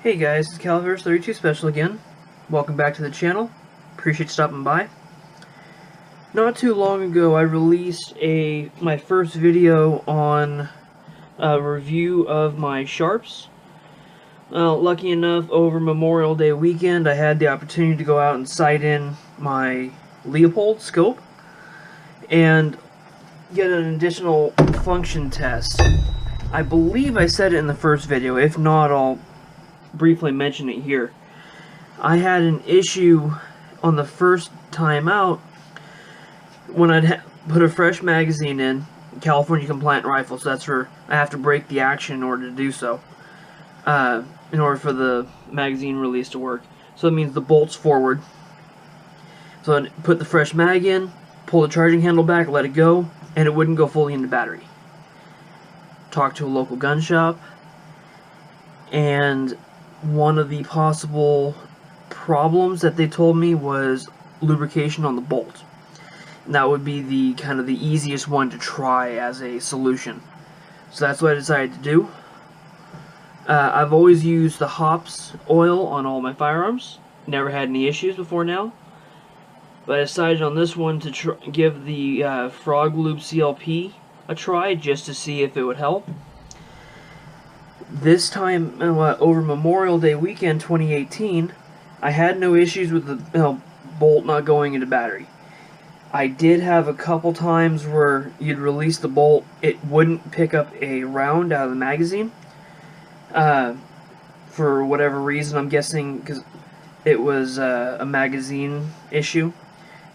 Hey guys, it's Calverse32 Special again. Welcome back to the channel. Appreciate you stopping by. Not too long ago, I released my first video on a review of my Sharps. Lucky enough, over Memorial Day weekend, I had the opportunity to go out and sight in my Leopold scope and get an additional function test. I believe I said it in the first video. If not, I'll briefly mention it here. I had an issue on the first time out when I'd put a fresh magazine in, California compliant rifle, so that's where I have to break the action in order to do so, in order for the magazine release to work. So that means the bolt's forward. So I'd put the fresh mag in, pull the charging handle back, let it go, and it wouldn't go fully into battery. Talked to a local gun shop, and one of the possible problems that they told me was lubrication on the bolt. And that would be the kind of the easiest one to try as a solution. So that's what I decided to do. I've always used the hops oil on all my firearms. Never had any issues before now. But I decided on this one to give the Frog Lube CLP a try just to see if it would help. This time, over Memorial Day weekend 2018, I had no issues with the bolt not going into battery. I did have a couple times where you'd release the bolt, it wouldn't pick up a round out of the magazine. For whatever reason, I'm guessing because it was a magazine issue.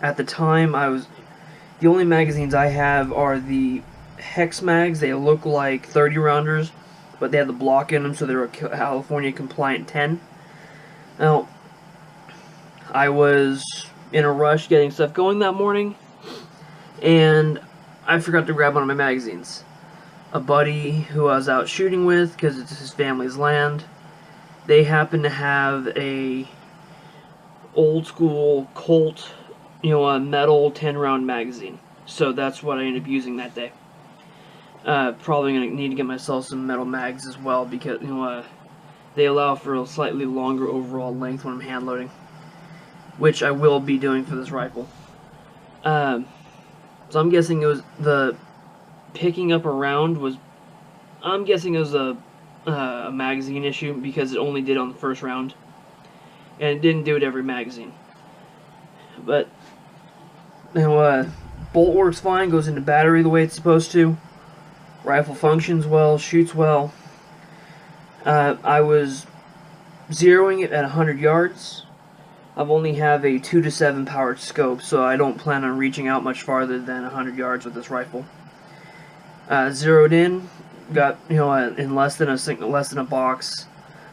At the time, the only magazines I have are the hex mags. They look like 30 rounders, but they had the block in them, so they're a California compliant 10. Now, I was in a rush getting stuff going that morning, and I forgot to grab one of my magazines. A buddy who I was out shooting with, because it's his family's land, they happened to have a old school Colt, a metal 10-round magazine. So that's what I ended up using that day. Probably going to need to get myself some metal mags as well, because they allow for a slightly longer overall length when I'm hand loading, which I will be doing for this rifle. So I'm guessing it was the picking up a round was, I'm guessing it was a magazine issue, because it only did on the first round, and it didn't do it every magazine. But bolt works fine, goes into battery the way it's supposed to. Rifle functions well, shoots well. I was zeroing it at 100 yards. I've only have a 2 to 7 powered scope, so I don't plan on reaching out much farther than 100 yards with this rifle. Zeroed in, got in less than a box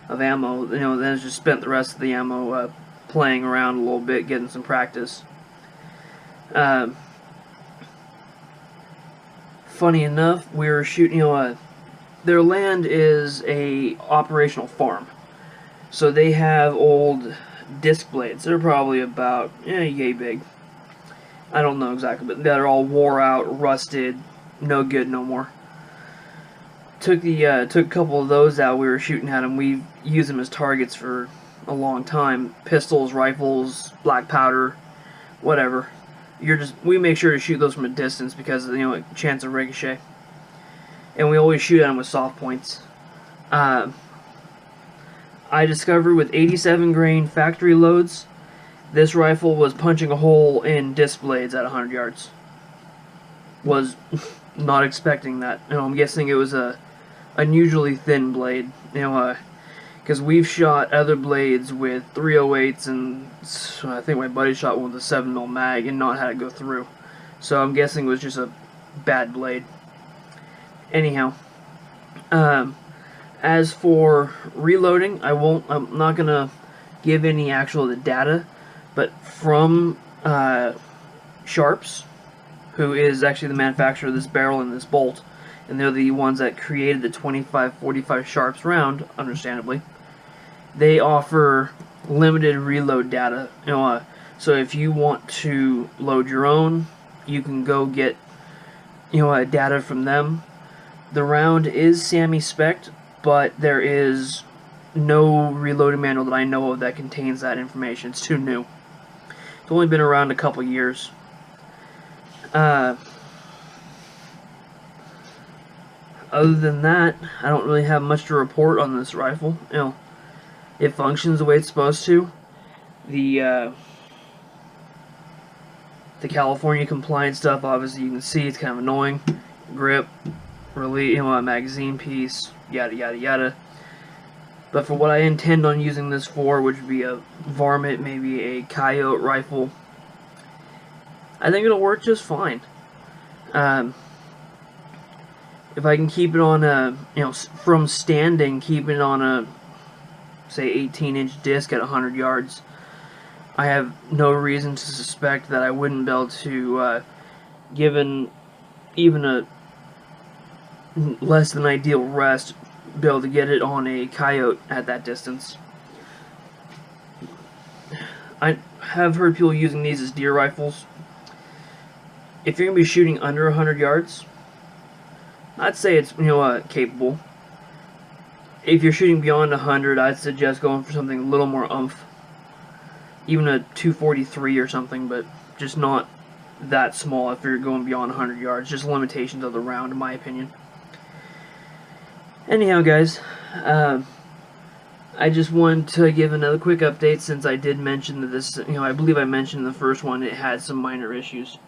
of ammo. Then just spent the rest of the ammo playing around a little bit, getting some practice. Funny enough, we were shooting, their land is a operational farm. So they have old disc blades. They're probably about, yay big. I don't know exactly, but they're all wore out, rusted, no good no more. Took a couple of those out, we were shooting at them. We've used them as targets for a long time. Pistols, rifles, black powder, whatever. We make sure to shoot those from a distance because chance of ricochet, and we always shoot at them with soft points. I discovered with 87 grain factory loads, this rifle was punching a hole in disc blades at 100 yards. Was not expecting that. I'm guessing it was a unusually thin blade. Because we've shot other blades with 308s, and I think my buddy shot one with a 7mm mag and not had it go through. So I'm guessing it was just a bad blade. Anyhow, as for reloading, I'm not gonna give any actual data, but from Sharps, who is actually the manufacturer of this barrel and this bolt, and they're the ones that created the 25-45 Sharps round, understandably. They offer limited reload data. So if you want to load your own, you can go get data from them. The round is SAMI spec'd, but there is no reloading manual that I know of that contains that information. It's too new. It's only been around a couple years. Other than that, I don't really have much to report on this rifle. You know, it functions the way it's supposed to. The California compliance stuff, obviously you can see it's kind of annoying. Grip, release, you know, a magazine piece, yada yada yada. But for what I intend on using this for, which would be a varmint, maybe a coyote rifle, I think it'll work just fine. If I can keep it on a, you know, from standing, keep it on a, say, 18-inch disc at 100 yards, I have no reason to suspect that I wouldn't be able to, given even a less than ideal rest, be able to get it on a coyote at that distance. I have heard people using these as deer rifles. If you're going to be shooting under 100 yards, I'd say it's, you know, capable. If you're shooting beyond 100, I'd suggest going for something a little more oomph. Even a 243 or something, but just not that small if you're going beyond 100 yards. Just limitations of the round, in my opinion. Anyhow, guys, I just wanted to give another quick update since I did mention that this, you know, I believe I mentioned in the first one it had some minor issues.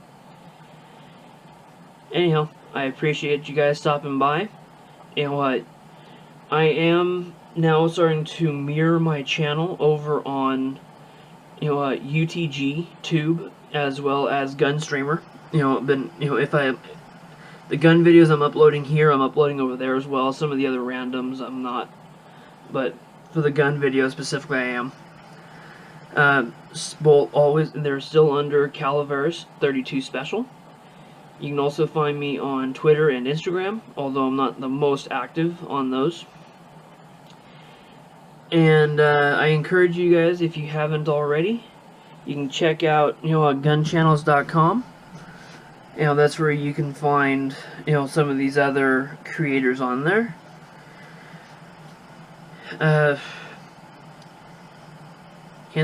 Anyhow, I appreciate you guys stopping by. You know what? I am now starting to mirror my channel over on, you know, UTG Tube as well as Gunstreamer. You know, the gun videos I'm uploading here, I'm uploading over there as well. Some of the other randoms I'm not, but for the gun video specifically, I am. They're still under Calaveras 32 Special. You can also find me on Twitter and Instagram, although I'm not the most active on those. And I encourage you guys, if you haven't already, you can check out, you know, gunchannels.com. You know, that's where you can find, you know, some of these other creators on there. Can't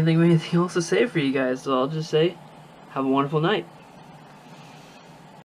think of anything else to say for you guys, so I'll just say, have a wonderful night.